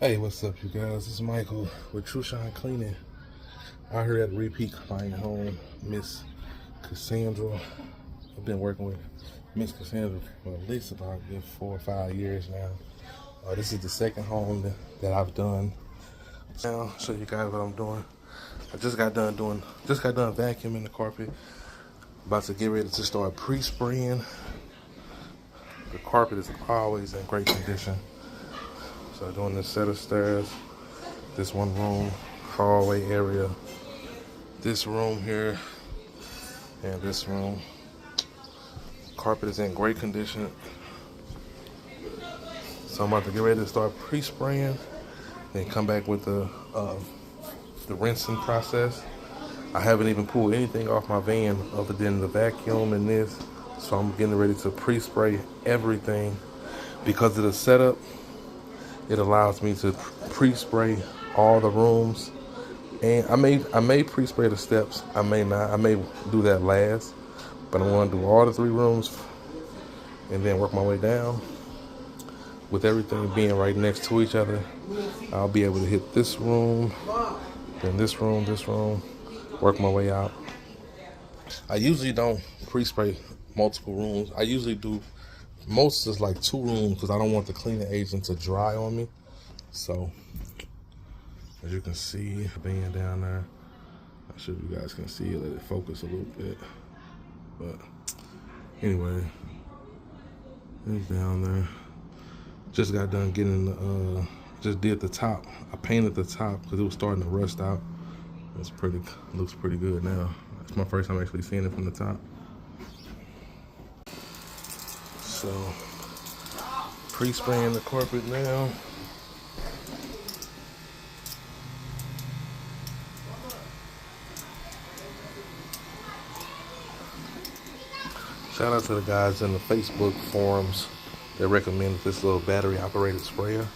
Hey, what's up, you guys? This is Michael with Trushine Cleaning. Out here at repeat client home, Miss Cassandra. I've been working with Miss Cassandra for at least about 4 or 5 years now. This is the second home that I've done. Now, I'll show you guys what I'm doing. I just got done vacuuming the carpet. About to get ready to start pre-spraying. The carpet is always in great condition. So doing this set of stairs, this one room, hallway area, this room here, and this room. Carpet is in great condition. So I'm about to get ready to start pre-spraying, then come back with the rinsing process. I haven't even pulled anything off my van other than the vacuum and this. So I'm getting ready to pre-spray everything. Because of the setup, it allows me to pre-spray all the rooms. And I may pre-spray the steps. I may not. I may do that last. But I'm going to do all the 3 rooms and then work my way down. With everything being right next to each other, I'll be able to hit this room, then this room, work my way out. I usually don't pre-spray multiple rooms. I usually do most is like 2 rooms because I don't want the cleaning agent to dry on me. So, as you can see, being down there, I'm sure you guys can see it. Let it focus a little bit. But anyway, it's down there. Just got done getting just did the top. I painted the top because it was starting to rust out. Looks pretty good now. It's my first time actually seeing it from the top. So, pre-spraying the carpet now. Shout out to the guys in the Facebook forums that recommended this little battery operated sprayer.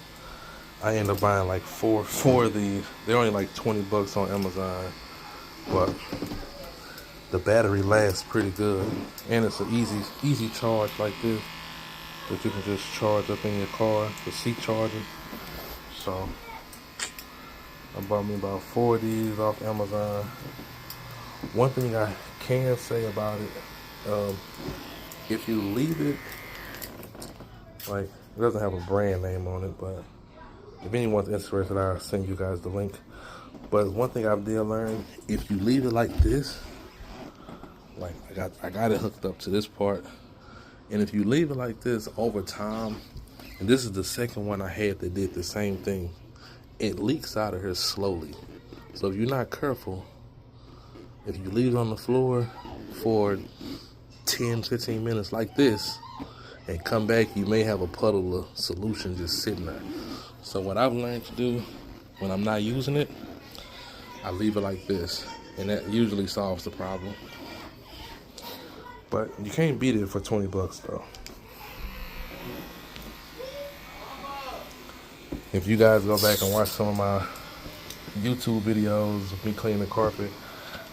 I ended up buying like four of these. They're only like $20 on Amazon, but the battery lasts pretty good, and it's an easy charge like this that you can just charge up in your car, the seat charger. So I bought me about 4 of these off Amazon. One thing I can say about it, if you leave it, like, it doesn't have a brand name on it, but if anyone's interested, I'll send you guys the link. But one thing I did learn, if you leave it like this, like I got it hooked up to this part, and if you leave it like this over time, and this is the second one I had that did the same thing, it leaks out of here slowly. So if you're not careful, if you leave it on the floor for 10-15 minutes like this and come back, you may have a puddle of solution just sitting there. So what I've learned to do when I'm not using it, I leave it like this, and that usually solves the problem. But you can't beat it for $20 though. If you guys go back and watch some of my YouTube videos of me cleaning the carpet,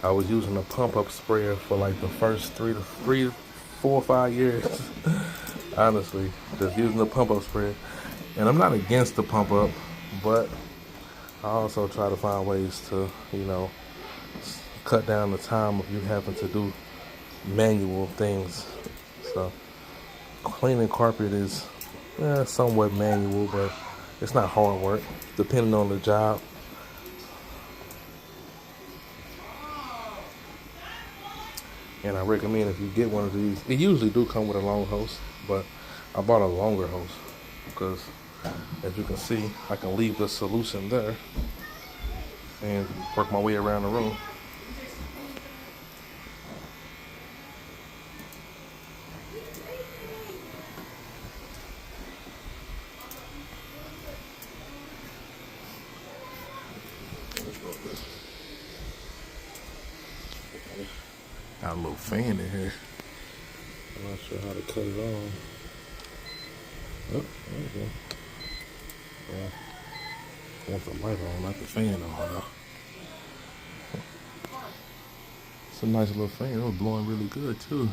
I was using a pump-up sprayer for like the first 4 or 5 years. Honestly, just using the pump-up sprayer. And I'm not against the pump-up, but I also try to find ways to, cut down the time of you having to do manual things. So cleaning carpet is somewhat manual, but it's not hard work, depending on the job. And I recommend if you get one of these, it usually do come with a long hose, but I bought a longer hose because, as you can see, I can leave the solution there and work my way around the room. Got a little fan in here. I'm not sure how to cut it on. Oh, there we go. Yeah. I want the light on, not the fan on. It's a nice little fan. It was blowing really good too.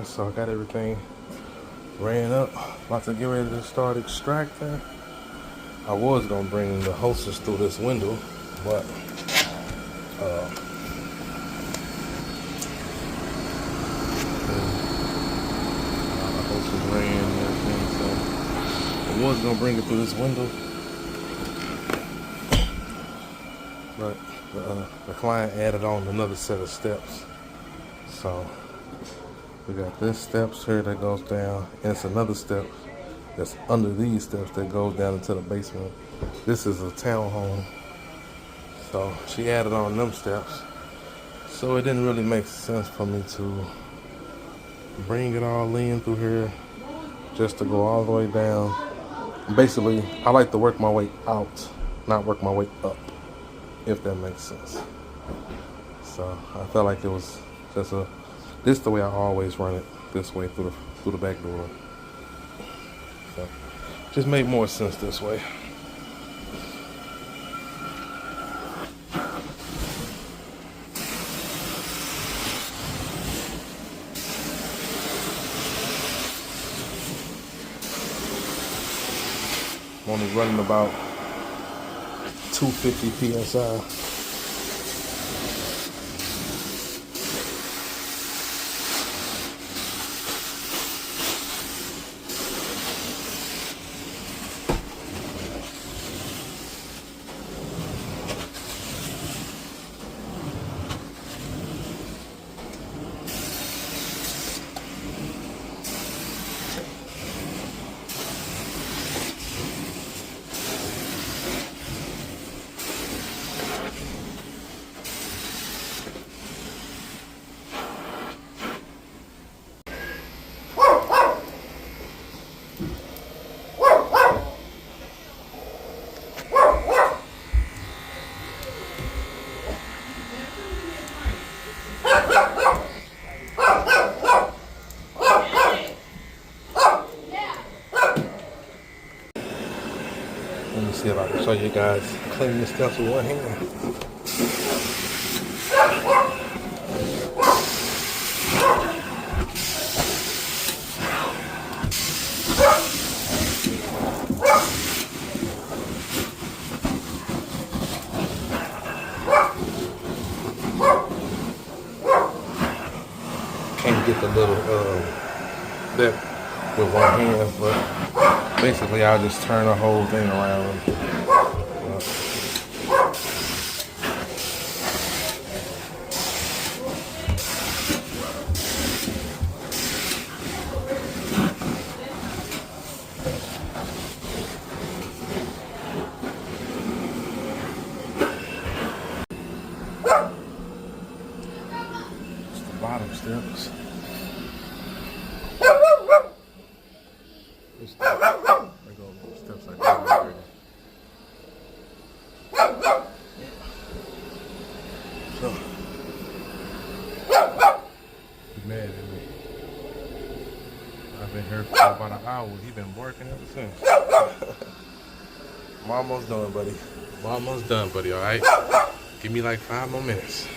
so I got everything ran up. About to get ready to start extracting. I was gonna bring the hostess through this window, but the hostess ran and everything, so I was gonna bring it through this window, but the client added on another set of steps. So we got this steps here that goes down, and it's another step that's under these steps that goes down into the basement. This is a townhome, so she added on them steps. So it didn't really make sense for me to bring it all in through here just to go all the way down. Basically, I like to work my way out, not work my way up, if that makes sense. So I felt like it was just this is the way I always run it, this way through the back door. So just made more sense this way. I'm only running about 250 psi. Let me see if I can show you guys cleaning the steps with one hand. Can't get the little step with one hand, but basically I'll just turn the whole thing around. It's the bottom steps. Steps like that already. So, he's mad at me. I've been here for about an hour. He's been working ever since. I'm almost done, buddy. I'm almost done, buddy, alright? Give me like 5 more minutes.